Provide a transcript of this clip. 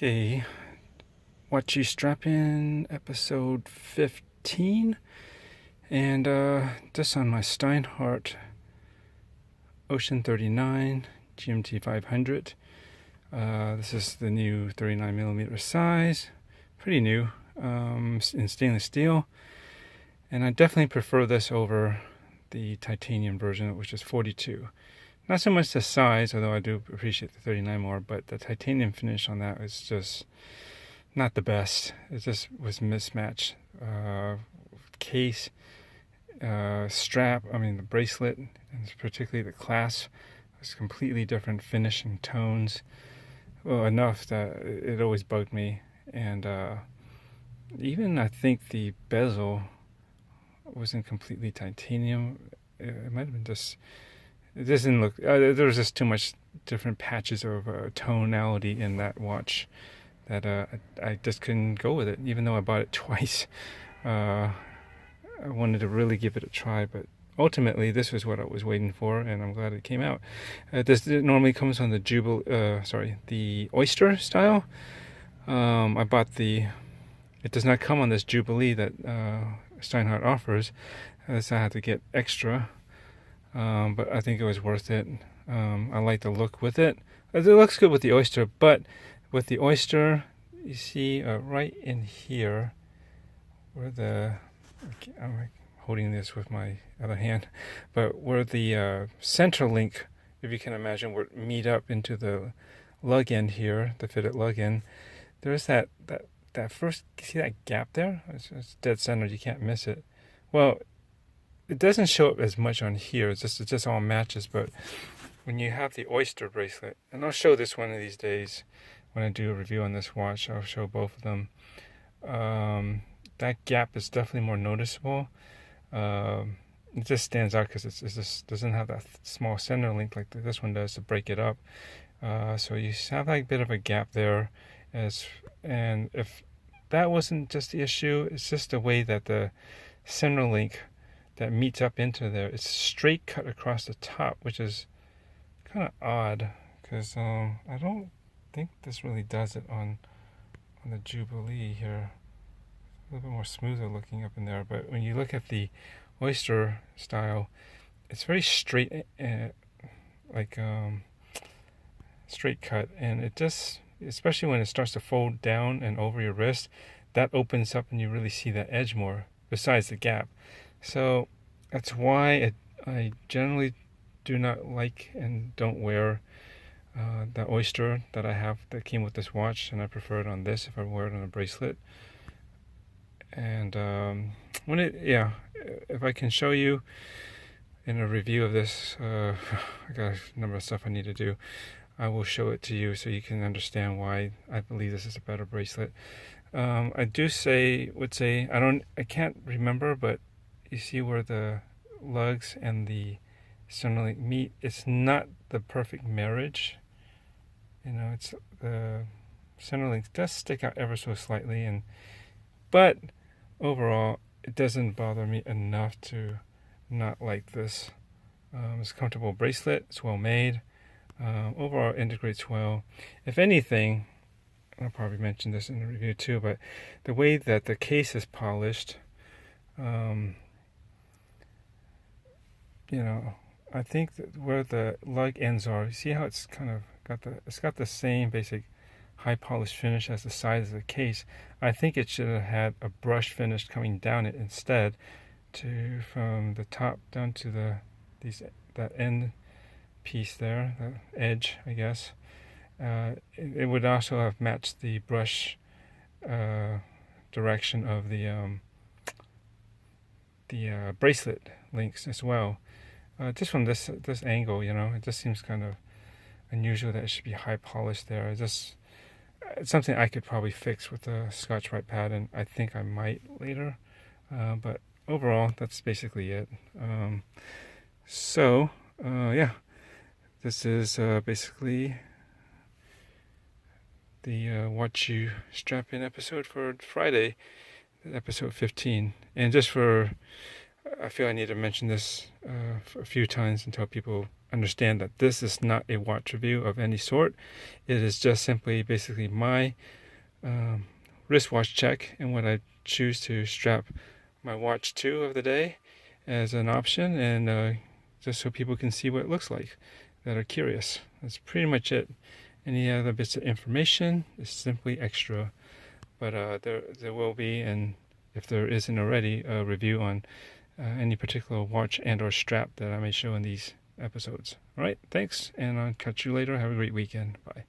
Okay, what U Strappin episode 15, and this on my Steinhardt Ocean 39 GMT 500. This is the new 39mm size, pretty new, in stainless steel, and I definitely prefer this over the titanium version, which is 42. Not so much the size, although I do appreciate the 39 more, but the titanium finish on that is just not the best. It just was mismatched. Case, strap, the bracelet, and particularly the clasp, was completely different finish and tones. Well, enough that it always bugged me. And even I think the bezel wasn't completely titanium. It might have been just... It doesn't look... there was just too much different patches of tonality in that watch that I just couldn't go with it, even though I bought it twice. I wanted to really give it a try, but ultimately this was what I was waiting for, and I'm glad it came out. This normally comes on the the Oyster style. I bought the... It does not come on this Jubilee that Steinhardt offers, so I had to get extra. But I think it was worth it. I like the look with it. It looks good with the Oyster, but with the Oyster, you see right in here, where I'm holding this with my other hand, but where the center link, if you can imagine, would meet up into the lug end here, the fitted lug end, there's that first, see that gap there? It's dead center, you can't miss it. Well, it doesn't show up as much on here. It just all matches. But when you have the Oyster bracelet, and I'll show this one of these days when I do a review on this watch, I'll show both of them. That gap is definitely more noticeable. It just stands out because it just doesn't have that small center link like this one does to break it up. So you have like a bit of a gap there. And if that wasn't just the issue, it's just the way that the center link that meets up into there, it's straight cut across the top, which is kind of odd because I don't think this really does it on the Jubilee here. A little bit more smoother looking up in there, but when you look at the Oyster style, it's very straight, straight cut, and it just, especially when it starts to fold down and over your wrist, that opens up and you really see that edge more besides the gap. So that's why I generally do not like and don't wear the Oyster that I have that came with this watch, and I prefer it on this if I wear it on a bracelet. And if I can show you in a review of this, I got a number of stuff I need to do. I will show it to you so you can understand why I believe this is a better bracelet. I can't remember, but you see where the lugs and the center link meet. It's not the perfect marriage. It's the center link does stick out ever so slightly, but overall it doesn't bother me enough to not like this. It's a comfortable bracelet. It's well made. Overall it integrates well. If anything, I'll probably mention this in the review too, but the way that the case is polished, I think that where the lug ends are, you see how it's kind of got the same basic high polished finish as the sides of the case. I think it should have had a brush finish coming down it instead, from the top down to that end piece there, the edge, I guess. It would also have matched the brush direction of the bracelet links as well. Just from this angle, it just seems kind of unusual that it should be high polished there. It's something I could probably fix with a Scotch-Brite pad, and I think I might later. But overall, that's basically it. This is basically the What You Strap In episode for Friday, episode 15. And just for I feel I need to mention this a few times until people understand that this is not a watch review of any sort. It is just simply basically my wristwatch check and what I choose to strap my watch to of the day as an option, and just so people can see what it looks like that are curious. That's pretty much it. Any other bits of information is simply extra, but there will be, and if there isn't already, a review on any particular watch and or strap that I may show in these episodes. All right, thanks, and I'll catch you later. Have a great weekend. Bye.